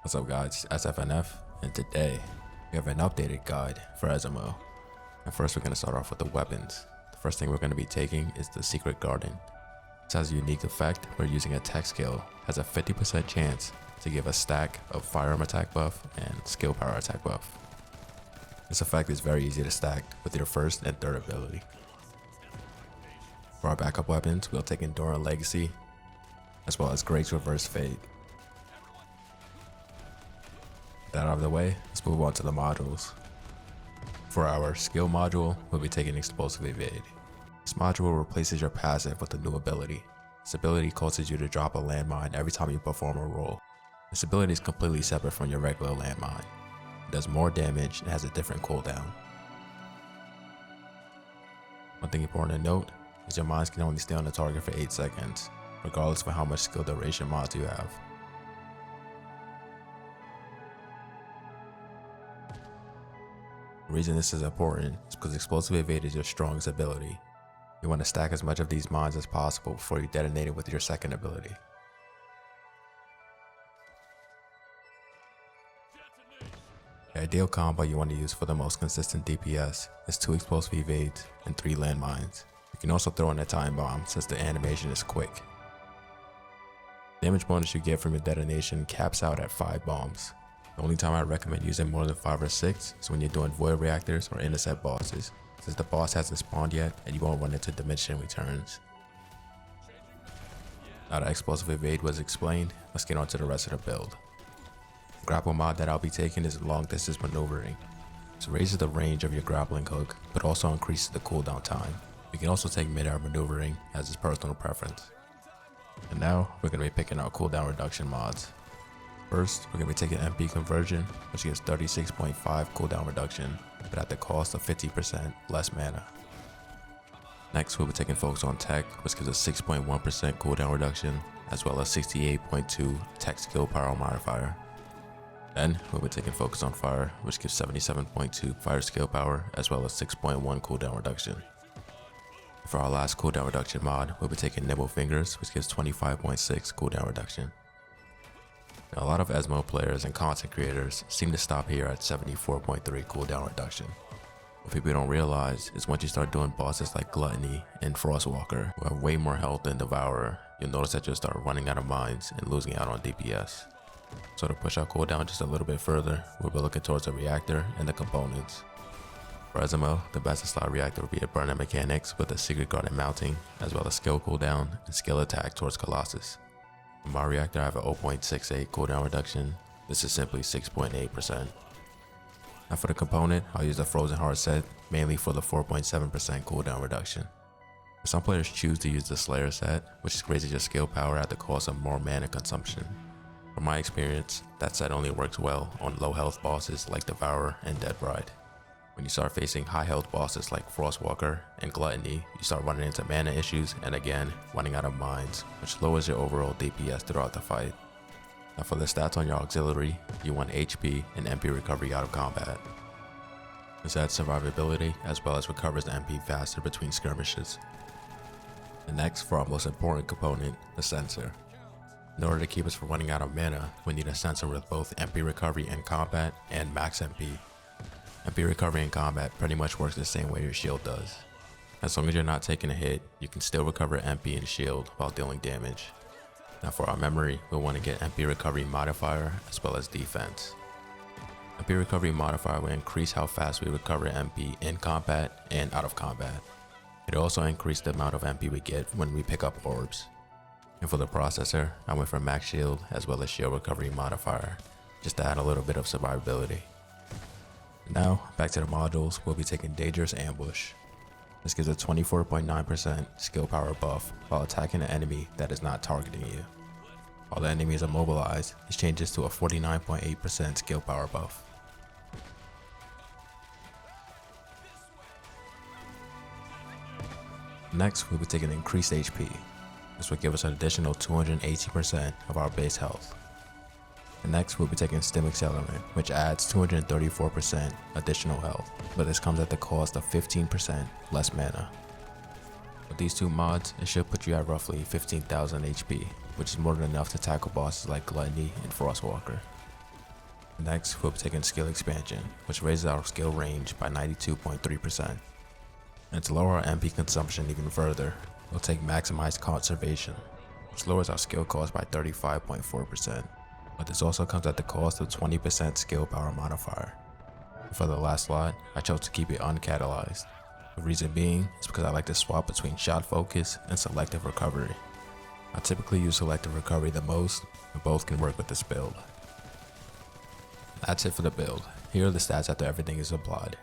What's up guys, SFNF, and today we have an updated guide for Esiemo. And first we're going to start off with the weapons. The first thing we're going to be taking is the Secret Garden. This has a unique effect where using a tech skill has a 50% chance to give a stack of firearm attack buff and skill power attack buff. This effect is very easy to stack with your first and third ability. For our backup weapons, we'll take Enduring Legacy, as well as Great's Reverse Fate. With that out of the way, let's move on to the modules. For our skill module, we'll be taking Explosive Evade. This module replaces your passive with a new ability. This ability causes you to drop a landmine every time you perform a roll. This ability is completely separate from your regular landmine. It does more damage and has a different cooldown. One thing important to note is your mines can only stay on the target for 8 seconds, regardless of how much skill duration mods you have. The reason this is important is because Explosive Evade is your strongest ability. You want to stack as much of these mines as possible before you detonate it with your second ability. The ideal combo you want to use for the most consistent DPS is 2 Explosive Evades and 3 landmines. You can also throw in a time bomb since the animation is quick. Damage bonus you get from your detonation caps out at 5 bombs. The only time I recommend using more than 5 or 6 is when you're doing void reactors or intercept bosses, since the boss hasn't spawned yet and you won't run into diminishing returns. Now that Explosive Evade was explained, let's get on to the rest of the build. The grapple mod that I'll be taking is long distance maneuvering. This raises the range of your grappling hook, but also increases the cooldown time. You can also take mid-air maneuvering as is personal preference. And now we're going to be picking out cooldown reduction mods. First, we're going to be taking MP Conversion, which gives 36.5 cooldown reduction, but at the cost of 50% less mana. Next, we'll be taking Focus on Tech, which gives a 6.1% cooldown reduction, as well as 68.2 Tech Skill Power modifier. Then, we'll be taking Focus on Fire, which gives 77.2 Fire Skill Power, as well as 6.1 cooldown reduction. For our last cooldown reduction mod, we'll be taking Nimble Fingers, which gives 25.6 cooldown reduction. Now, a lot of Esiemo players and content creators seem to stop here at 74.3 cooldown reduction. What people don't realize is once you start doing bosses like Gluttony and Frostwalker, who have way more health than Devourer, you'll notice that you'll start running out of mines and losing out on DPS. So to push our cooldown just a little bit further, we'll be looking towards the Reactor and the Components. For Esiemo, the best slot reactor will be a burn-in mechanics with a Secret Garden mounting, as well as skill cooldown and skill attack towards Colossus. For my reactor, I have a 0.68 cooldown reduction. This is simply 6.8%. Now for the component, I'll use the Frozen Heart set, mainly for the 4.7% cooldown reduction. Some players choose to use the Slayer set, which raises your skill power at the cost of more mana consumption. From my experience, that set only works well on low health bosses like Devourer and Dead Bride. When you start facing high health bosses like Frostwalker and Gluttony, you start running into mana issues and again, running out of mines, which lowers your overall DPS throughout the fight. Now for the stats on your auxiliary, you want HP and MP recovery out of combat. This adds survivability as well as recovers the MP faster between skirmishes. And next, for our most important component, the sensor. In order to keep us from running out of mana, we need a sensor with both MP recovery in combat and max MP. MP recovery in combat pretty much works the same way your shield does. As long as you're not taking a hit, you can still recover MP and shield while dealing damage. Now for our memory, we'll want to get MP recovery modifier as well as defense. MP recovery modifier will increase how fast we recover MP in combat and out of combat. It'll also increase the amount of MP we get when we pick up orbs. And for the processor, I went for max shield as well as shield recovery modifier, just to add a little bit of survivability. Now, back to the modules, we'll be taking Dangerous Ambush. This gives a 24.9% skill power buff while attacking an enemy that is not targeting you. While the enemy is immobilized, this changes to a 49.8% skill power buff. Next, we'll be taking Increased HP. This will give us an additional 280% of our base health. And next, we'll be taking Stim Accelerant, which adds 234% additional health, but this comes at the cost of 15% less mana. With these two mods, it should put you at roughly 15,000 HP, which is more than enough to tackle bosses like Gluttony and Frostwalker. Next, we'll be taking skill expansion, which raises our skill range by 92.3%. And to lower our MP consumption even further, we'll take maximized conservation, which lowers our skill cost by 35.4%. But this also comes at the cost of 20% skill power modifier. And for the last slot, I chose to keep it uncatalyzed. The reason being is because I like to swap between shot focus and selective recovery. I typically use selective recovery the most, but both can work with this build. That's it for the build. Here are the stats after everything is applied.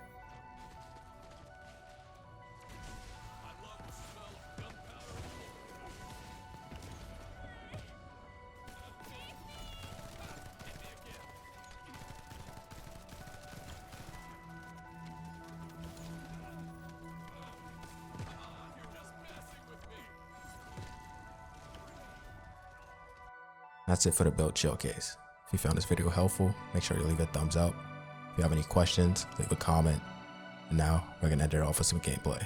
That's it for the build showcase. If you found this video helpful, make sure you leave a thumbs up. If you have any questions, leave a comment. And now we're gonna end it off with some gameplay.